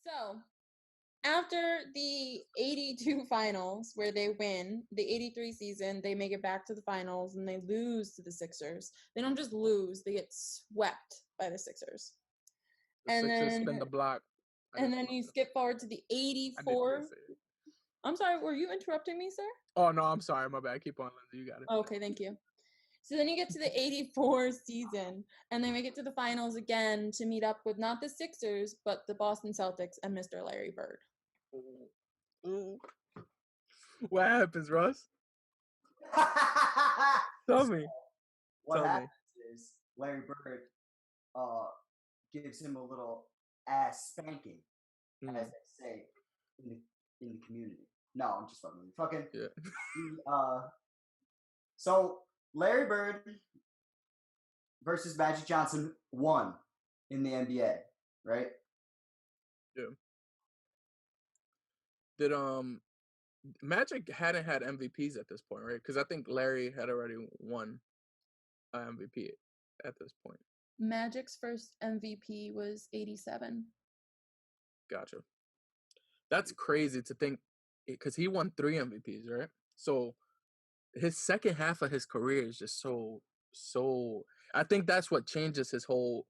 So after the 82 finals, where they win the 83 season, they make it back to the finals and they lose to the Sixers. They don't just lose, they get swept by the Sixers. The Sixers spin the block. And then you skip forward to the 84. I'm sorry, were you interrupting me, sir? Oh, no, I'm sorry. My bad. Keep on, Lindsay. You got it. Okay, thank you. So then you get to the 84 season, and they make it to the finals again to meet up with not the Sixers, but the Boston Celtics and Mr. Larry Bird. Ooh. What happens, Russ? Tell me. What happens is Larry Bird gives him a little ass spanking, as they say in the community. No, I'm just fucking. Yeah. So Larry Bird versus Magic Johnson won in the NBA, right? Yeah. Did Magic hadn't had MVPs at this point, right? Because I think Larry had already won an MVP at this point. Magic's first MVP was 87. Gotcha. That's crazy to think, because he won 3 MVPs, right? So his second half of his career is just so. I think that's what changes his whole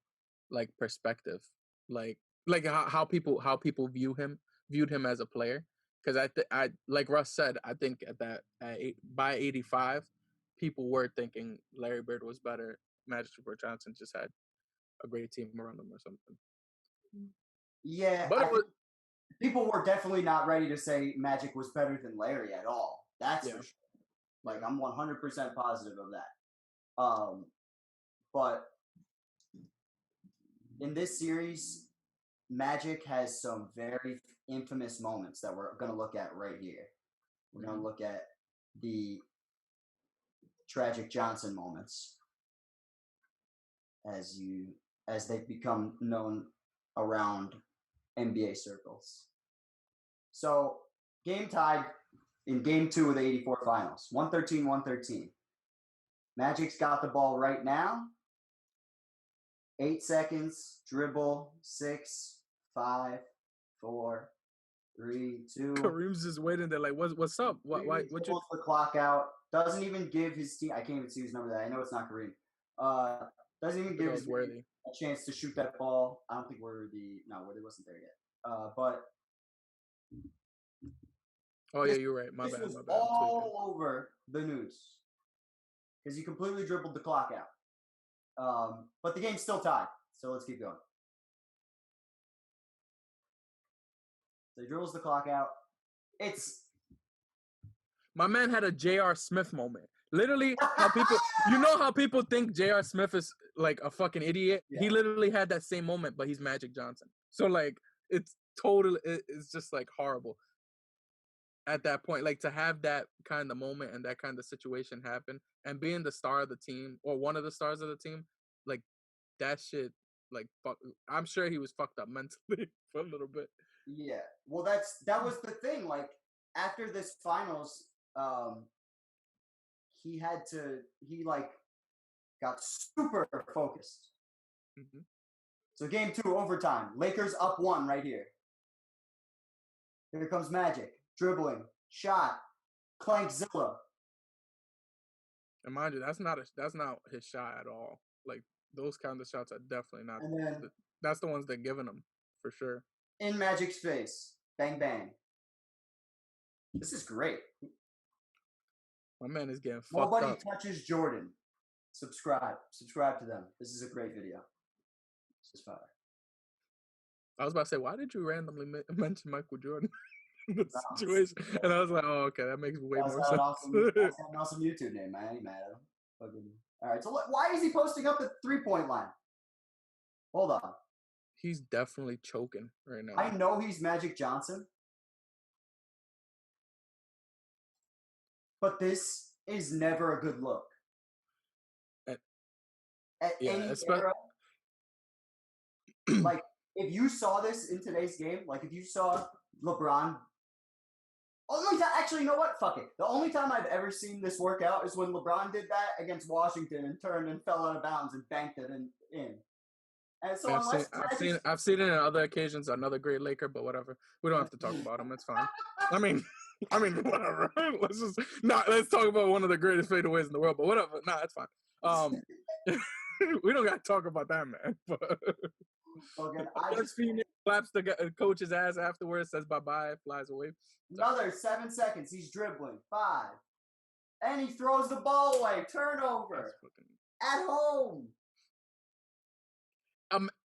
like perspective, like how people viewed him as a player. Because I like Russ said, I think by 85, people were thinking Larry Bird was better. Magic Johnson just had a great team around him or something. Yeah, but people were definitely not ready to say Magic was better than Larry at all. That's for sure. Like, I'm 100% positive of that. But in this series, Magic has some very infamous moments that we're going to look at right here. We're going to look at the tragic Johnson moments as they've become known around NBA circles. So, game tied in game 2 of the 84 finals, 113-113. Magic's got the ball right now. 8 seconds, dribble, 6, 5, 4, 3, 2. Kareem's just waiting there like, what's up? What you pulls the clock out. Doesn't even give his team. I can't even see his number there. I know it's not Kareem. Doesn't even give his team a chance to shoot that ball. I don't think Worthy wasn't there yet. But you're right. My bad. This was all over the news because he completely dribbled the clock out. But the game's still tied, so let's keep going. So he dribbles the clock out. My man had a J.R. Smith moment. Literally, how people think J.R. Smith is like a fucking idiot. Yeah. He literally had that same moment, but he's Magic Johnson. So like, it's just like horrible. At that point, like to have that kind of moment and that kind of situation happen, and being the star of the team or one of the stars of the team, like that shit, like I'm sure he was fucked up mentally for a little bit. Yeah, well, that was the thing. Like after this finals, he got super focused. Mm-hmm. So game 2, overtime. Lakers up 1 right here. Here comes Magic. Dribbling, shot, Clankzilla. And mind you, that's not his shot at all. Like those kind of shots are definitely not. And then, that's the ones they're giving him for sure. In Magic's face, bang bang. This is great. My man is getting fucked up. Nobody touches Jordan. Subscribe to them. This is a great video. This is fire. I was about to say, why did you randomly mention Michael Jordan? The situation, and I was like, "Oh, okay, that makes way more sense." That's an awesome YouTube name, man. I ain't mad at him. All right, so why is he posting up the 3-point line? Hold on. He's definitely choking right now. I know he's Magic Johnson, but this is never a good look. At any era, like if you saw this in today's game, like if you saw LeBron. Actually, you know what? Fuck it. The only time I've ever seen this work out is when LeBron did that against Washington and turned and fell out of bounds and banked it in. And so I've seen it on other occasions. Another great Laker, but whatever. We don't have to talk about him. It's fine. I mean, whatever. Let's talk about one of the greatest fadeaways in the world. But whatever. Nah, it's fine. We don't got to talk about that, man. But Phoenix slaps the coach's ass afterwards, says bye-bye, flies away. Another 7 seconds. He's dribbling. 5. And he throws the ball away. Turnover. At home.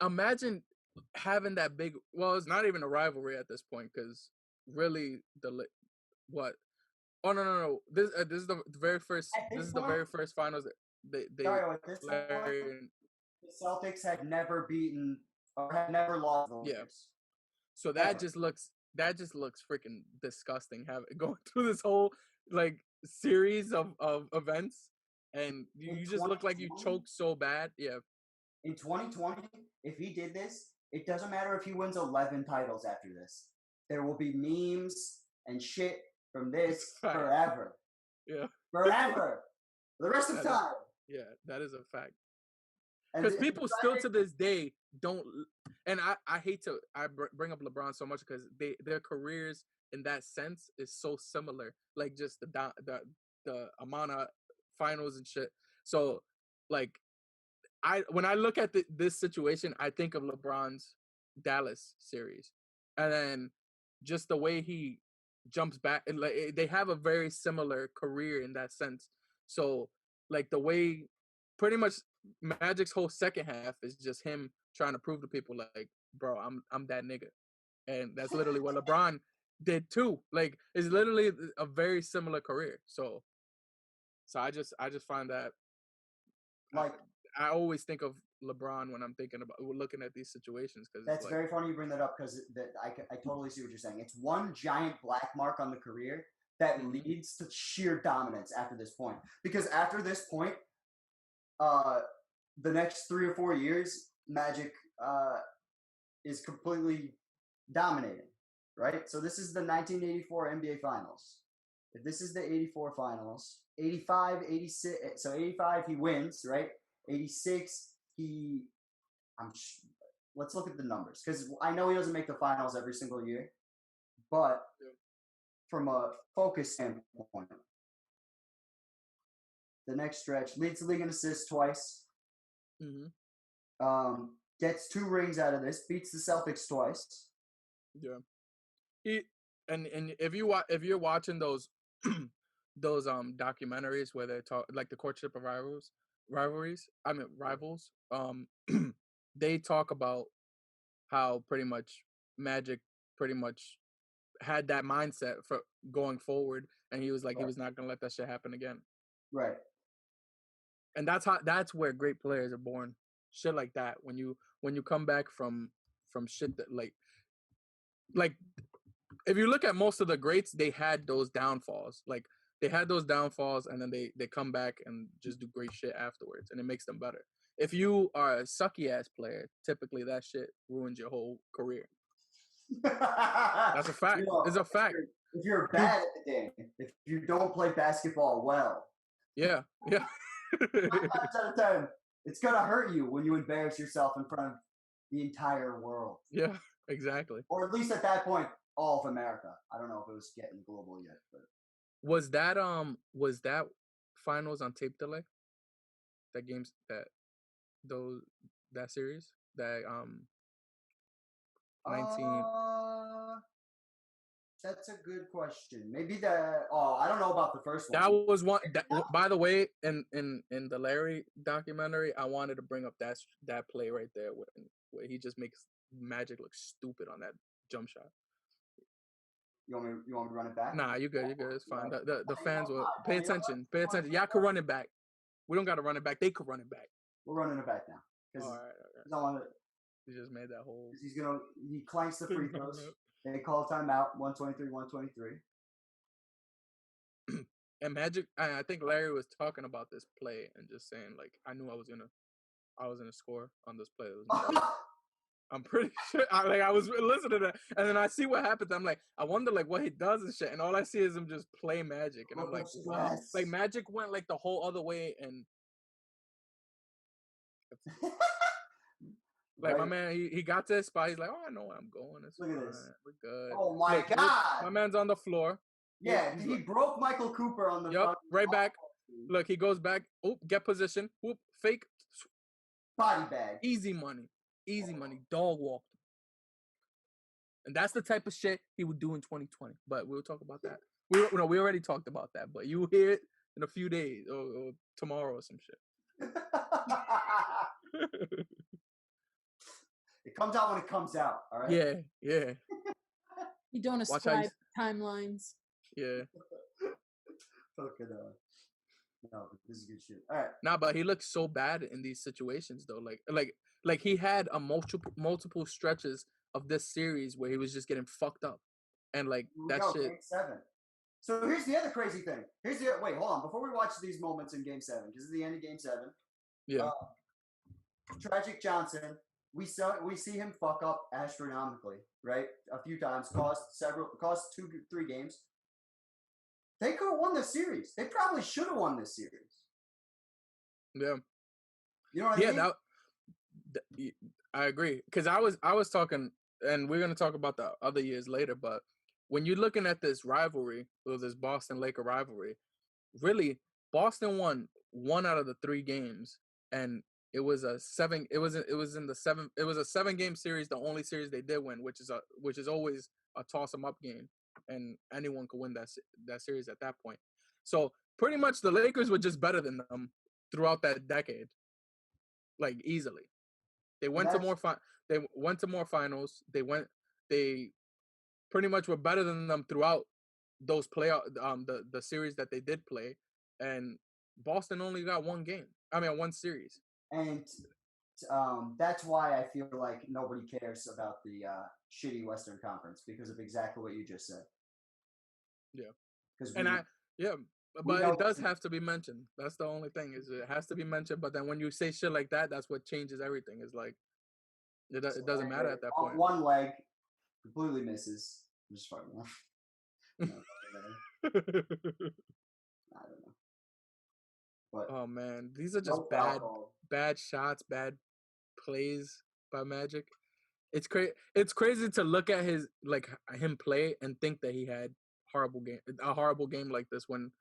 Imagine having that big. Well, it's not even a rivalry at this point because really what? Oh no! This is the very first. This is the very first finals. They Dario, at this point, the Celtics had never beaten or had never lost the Lakers. Yeah. So that just looks freaking disgusting. Going through this whole like series of events, and you just look like you choked so bad. Yeah. In 2020, if he did this, it doesn't matter if he wins 11 titles after this. There will be memes and shit from this forever. Yeah. Forever. For the rest of time. Yeah, that is a fact. Because people still to this day don't, and I hate to bring up LeBron so much because their careers in that sense is so similar, like just the amount of finals and shit. So like when I look at this situation, I think of LeBron's Dallas series, and then just the way he jumps back, and like they have a very similar career in that sense. So like the way pretty much Magic's whole second half is just him trying to prove to people like, bro, I'm that nigga, and that's literally what LeBron did too. Like it's literally a very similar career. So I just find that like. I always think of LeBron when I'm thinking about looking at these situations because that's very funny you bring that up because I totally see what you're saying. It's one giant black mark on the career that leads to sheer dominance after this point. Because after this point, the next 3 or 4 years, Magic is completely dominating, right? So this is the 1984 NBA Finals. If this is the 84 Finals, 85, 86, so 85 he wins, right? 86, let's look at the numbers because I know he doesn't make the finals every single year, but from a focus standpoint, the next stretch leads the league in assists twice. Gets 2 rings out of this, beats the Celtics twice. Yeah, and if you're watching those those documentaries where they talk like the courtship of rivals, they talk about how pretty much Magic pretty much had that mindset for going forward, and he was like he was not gonna let that shit happen again. Right. And that's where great players are born. Shit like that. When you come back from shit that like if you look at most of the greats, they had those downfalls. Like they had those downfalls and then they come back and just do great shit afterwards and it makes them better. If you are a sucky ass player, typically that shit ruins your whole career. That's a fact. It's a fact. If you're bad at the game, if you don't play basketball well. Yeah. 9 times out of 10, it's gonna hurt you when you embarrass yourself in front of the entire world. Yeah, exactly. Or at least at that point, all of America. I don't know if it was getting global yet, but was that finals on tape delay? That games that series that 19. That's a good question. Maybe I don't know about the first one. That was one. By the way, in the Larry documentary, I wanted to bring up that play right there where he just makes Magic look stupid on that jump shot. You want me to run it back? Nah, you good. It's fine. The fans will pay attention. Pay attention. Y'all could run it back. We don't got to run it back. They could run it back. We're running it back now. All right. He just made that whole. He clanks the free throws. They call timeout. 123. And Magic, I think Larry was talking about this play and just saying like, I knew I was gonna score on this play. I'm pretty sure. I was listening to that, and then I see what happens. I'm like, I wonder like what he does and shit. And all I see is him just play Magic, and I'm like, wow. Like Magic went like the whole other way, and Like my man, he got to his spot. He's like, "Oh, I know where I'm going. It's fine. This. We're good." Oh my God! My man's on the floor. Yeah, he broke Michael Cooper on the. Yep, right back. Look, he goes back. Oop, get position. Whoop, fake. Body bag. Easy money. Dog walked. And that's the type of shit he would do in 2020. But we'll talk about that. We already talked about that. But you'll hear it in a few days or tomorrow or some shit. It comes out when it comes out. All right. Yeah. You don't ascribe timelines. Yeah. Fucking no, this is good shit. All right. Nah, but he looks so bad in these situations though. Like he had a multiple stretches of this series where he was just getting fucked up, and like that shit. Game 7. So here's the other crazy thing. Wait, hold on. Before we watch these moments in Game 7, because it's the end of Game 7. Yeah. Tragic Johnson. We see him fuck up astronomically, right? A few times, cost 2-3 games. They could have won this series. They probably should have won this series. Yeah. You know what I mean? I agree. Because I was talking, and we're gonna talk about the other years later. But when you're looking at this rivalry, or this Boston Laker rivalry, really Boston won 1 out of the 3 games, and it was a 7-game series, the only series they did win, which is always a toss 'em up game, and anyone could win that series at that point. So pretty much the Lakers were just better than them throughout that decade, like easily. They went to more finals. They pretty much were better than them throughout those playoff the series that they did play, and Boston only got 1 series. And that's why I feel like nobody cares about the shitty Western Conference, because of exactly what you just said. Yeah. But it does have to be mentioned. That's the only thing, is it has to be mentioned. But then when you say shit like that, that's what changes everything. It's like it doesn't matter at that point. One leg completely misses. I'm just fucking off. I don't know. But oh man, these are just bad shots, bad plays by Magic. It's crazy to look at him play and think that he had a horrible game like this, when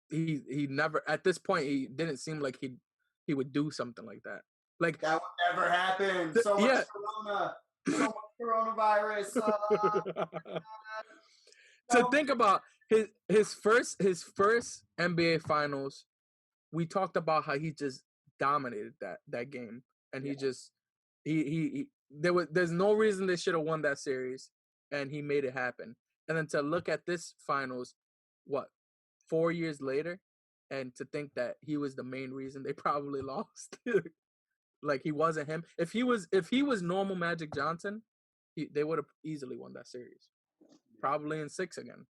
he never, at this point, he didn't seem like he would do something like that. Like that would never happen. So much corona, so much coronavirus. To think about his first NBA Finals, we talked about how he just dominated that game, and there's no reason they should have won that series, and he made it happen. And then to look at this Finals, 4 years later, and to think that he was the main reason they probably lost. Like he wasn't him. If he was normal Magic Johnson, they would have easily won that series. Probably in 6 again.